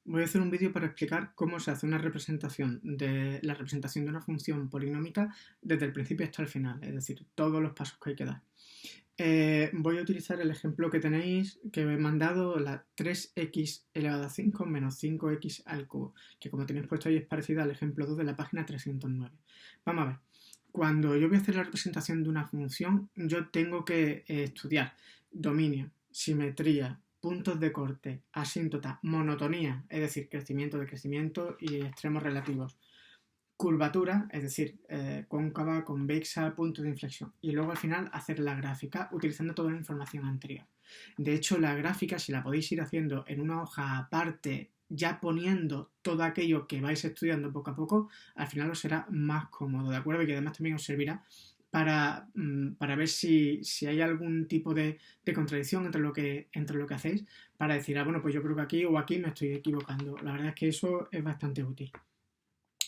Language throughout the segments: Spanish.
Voy a hacer un vídeo para explicar cómo se hace una representación de la representación de una función polinómica desde el principio hasta el final, es decir, todos los pasos que hay que dar. Voy a utilizar el ejemplo que tenéis, que me he mandado, la 3x elevado a 5 menos 5x al cubo, que como tenéis puesto ahí es parecida al ejemplo 2 de la página 309. Vamos a ver, cuando yo voy a hacer la representación de una función, yo tengo que estudiar dominio, simetría, puntos de corte, asíntota, monotonía, es decir, crecimiento, decrecimiento y extremos relativos, curvatura, es decir, cóncava, convexa, punto de inflexión. Y luego al final hacer la gráfica utilizando toda la información anterior. De hecho, la gráfica, si la podéis ir haciendo en una hoja aparte, ya poniendo todo aquello que vais estudiando poco a poco, al final os será más cómodo, ¿de acuerdo? Y que además también os servirá para ver si hay algún tipo de contradicción entre lo que hacéis, para decir, bueno, pues yo creo que aquí o aquí me estoy equivocando. La verdad es que eso es bastante útil.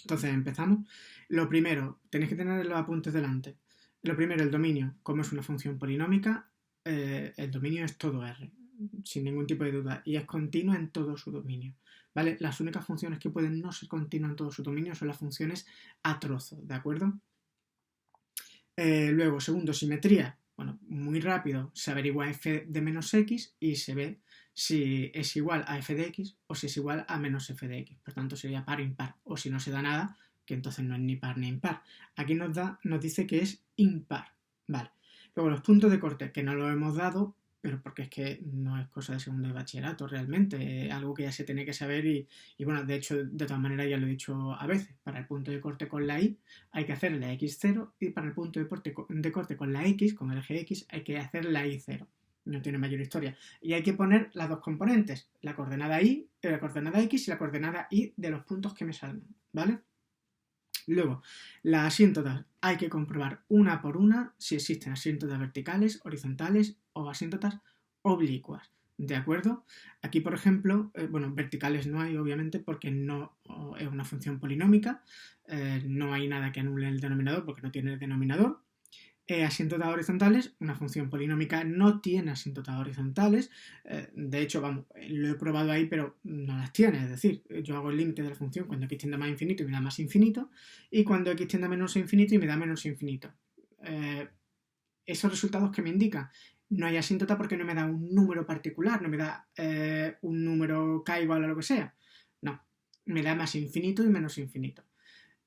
Entonces empezamos. Lo primero, tenéis que tener los apuntes delante. Lo primero, el dominio. Como es una función polinómica, el dominio es todo R, sin ningún tipo de duda, y es continua en todo su dominio. ¿Vale? Las únicas funciones que pueden no ser continuas en todo su dominio son las funciones a trozo, ¿de acuerdo? Luego, segundo, simetría. Bueno, muy rápido, se averigua f de menos x y se ve si es igual a f de x o si es igual a menos f de x. Por tanto, sería par o impar. O si no se da nada, que entonces no es ni par ni impar. Aquí nos dice que es impar. Vale. Luego, los puntos de corte, que no lo hemos dado, pero porque es que no es cosa de segundo de bachillerato realmente, es algo que ya se tiene que saber y bueno, de hecho, de todas maneras ya lo he dicho a veces, para el punto de corte con la y hay que hacer la x0 y para el punto de corte con la x, con el eje x, hay que hacer la y0. No tiene mayor historia. Y hay que poner las dos componentes, la coordenada y, la coordenada x y la coordenada y de los puntos que me salgan, ¿vale? Luego, las asíntotas hay que comprobar una por una si existen asíntotas verticales, horizontales o asíntotas oblicuas. ¿De acuerdo? Aquí, por ejemplo, bueno, verticales no hay, obviamente, porque no es una función polinómica. No hay nada que anule el denominador porque no tiene el denominador. Asíntotas horizontales, una función polinómica no tiene asíntotas horizontales. De hecho, vamos, lo he probado ahí, pero no las tiene. Es decir, yo hago el límite de la función cuando x tiende a más infinito y me da más infinito, y cuando x tiende a menos infinito y me da menos infinito. Esos resultados que me indican, no hay asíntota porque no me da un número particular, no me da un número k igual a lo que sea. No, me da más infinito y menos infinito.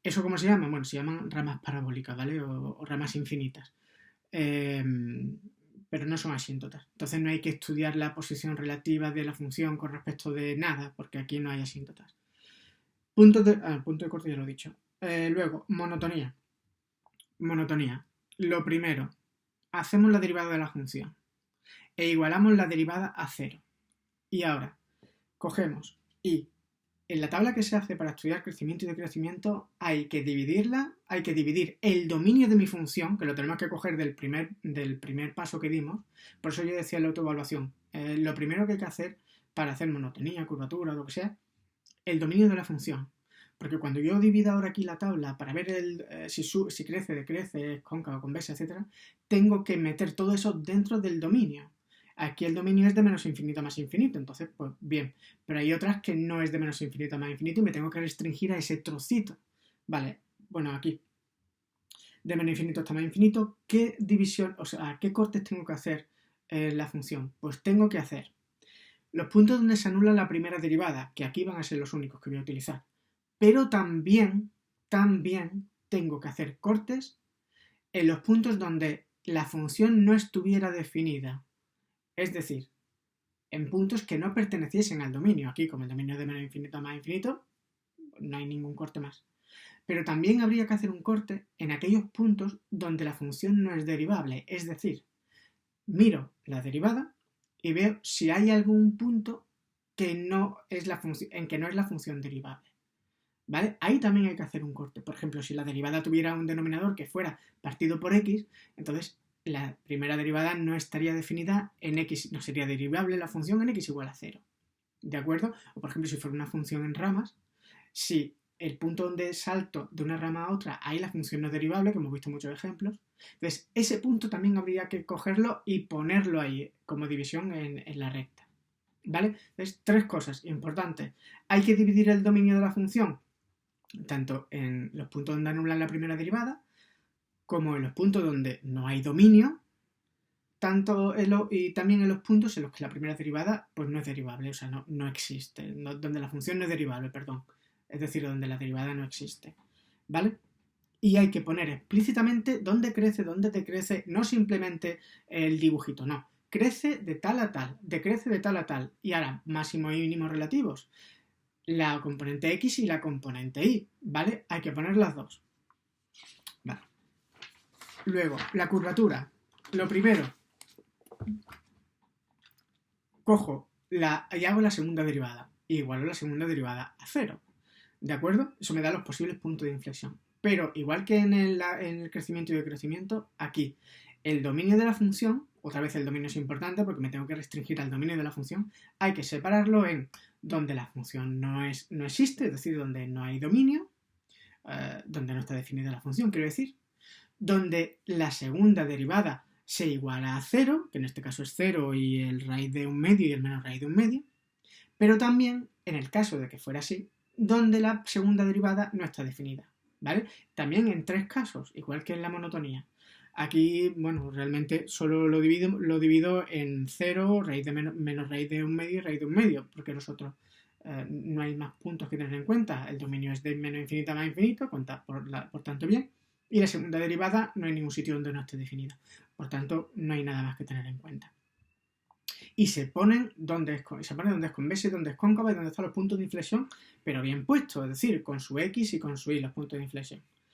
¿Eso cómo se llama? Bueno, se llaman ramas parabólicas, ¿vale? O ramas infinitas. Eh, pero no son asíntotas. Entonces no hay que estudiar la posición relativa de la función con respecto de nada, porque aquí no hay asíntotas. Punto de corte ya lo he dicho. Luego, monotonía. Monotonía. Lo primero, hacemos la derivada de la función e igualamos la derivada a cero. Y ahora, cogemos y en la tabla que se hace para estudiar crecimiento y decrecimiento hay que dividirla, hay que dividir el dominio de mi función, que lo tenemos que coger del primer paso que dimos. Por eso yo decía en la autoevaluación, lo primero que hay que hacer para hacer monotonía, curvatura o lo que sea, el dominio de la función. Porque cuando yo divido ahora aquí la tabla para ver si crece, decrece, es cóncava, convexa, etc., tengo que meter todo eso dentro del dominio. Aquí el dominio es de menos infinito a más infinito, entonces, pues bien. Pero hay otras que no es de menos infinito a más infinito y me tengo que restringir a ese trocito. Vale, bueno, aquí, de menos infinito hasta más infinito, ¿qué división, o sea, qué cortes tengo que hacer en la función? Pues tengo que hacer los puntos donde se anula la primera derivada, que aquí van a ser los únicos que voy a utilizar. Pero también tengo que hacer cortes en los puntos donde la función no estuviera definida. Es decir, en puntos que no perteneciesen al dominio. Aquí, como el dominio es de menos infinito a más infinito, no hay ningún corte más. Pero también habría que hacer un corte en aquellos puntos donde la función no es derivable. Es decir, miro la derivada y veo si hay algún punto que no es en que no es la función derivable. ¿Vale? Ahí también hay que hacer un corte. Por ejemplo, si la derivada tuviera un denominador que fuera partido por x, entonces la primera derivada no estaría definida en x, no sería derivable la función en x igual a 0. ¿De acuerdo? O por ejemplo, si fuera una función en ramas, si el punto donde salto de una rama a otra, ahí la función no es derivable, que hemos visto muchos ejemplos, entonces ese punto también habría que cogerlo y ponerlo ahí como división en la recta. ¿vale? Entonces, tres cosas importantes. Hay que dividir el dominio de la función, tanto en los puntos donde anulan la primera derivada, como en los puntos donde no hay dominio, y también en los puntos en los que la primera derivada pues no es derivable, o sea, no existe, donde la función no es derivable, perdón, es decir, donde la derivada no existe, ¿vale? Y hay que poner explícitamente dónde crece, dónde decrece, no simplemente el dibujito, no, crece de tal a tal, decrece de tal a tal, y ahora máximo y mínimo relativos, la componente X y la componente Y, ¿vale? Hay que poner las dos. Vale. Luego, la curvatura. Lo primero, cojo y hago la segunda derivada. Igualo la segunda derivada a 0. ¿De acuerdo? Eso me da los posibles puntos de inflexión. Pero igual que en el crecimiento y decrecimiento, aquí el dominio de la función, otra vez el dominio es importante porque me tengo que restringir al dominio de la función, hay que separarlo en donde la función no existe, es decir, donde no hay dominio, donde no está definida la función, quiero decir, donde la segunda derivada se iguala a 0, que en este caso es 0 y el raíz de un medio y el menos raíz de un medio, pero también, en el caso de que fuera así, donde la segunda derivada no está definida, ¿vale? También en tres casos, igual que en la monotonía. Aquí, bueno, realmente solo lo divido en 0, raíz de menos raíz de un medio y raíz de un medio, porque los otros no hay más puntos que tener en cuenta. El dominio es de menos infinito a más infinito, por tanto bien. Y la segunda derivada no hay ningún sitio donde no esté definida. Por tanto, no hay nada más que tener en cuenta. Y se pone donde es convexa y donde es cóncava y donde están los puntos de inflexión, pero bien puestos, es decir, con su X y con su Y, los puntos de inflexión.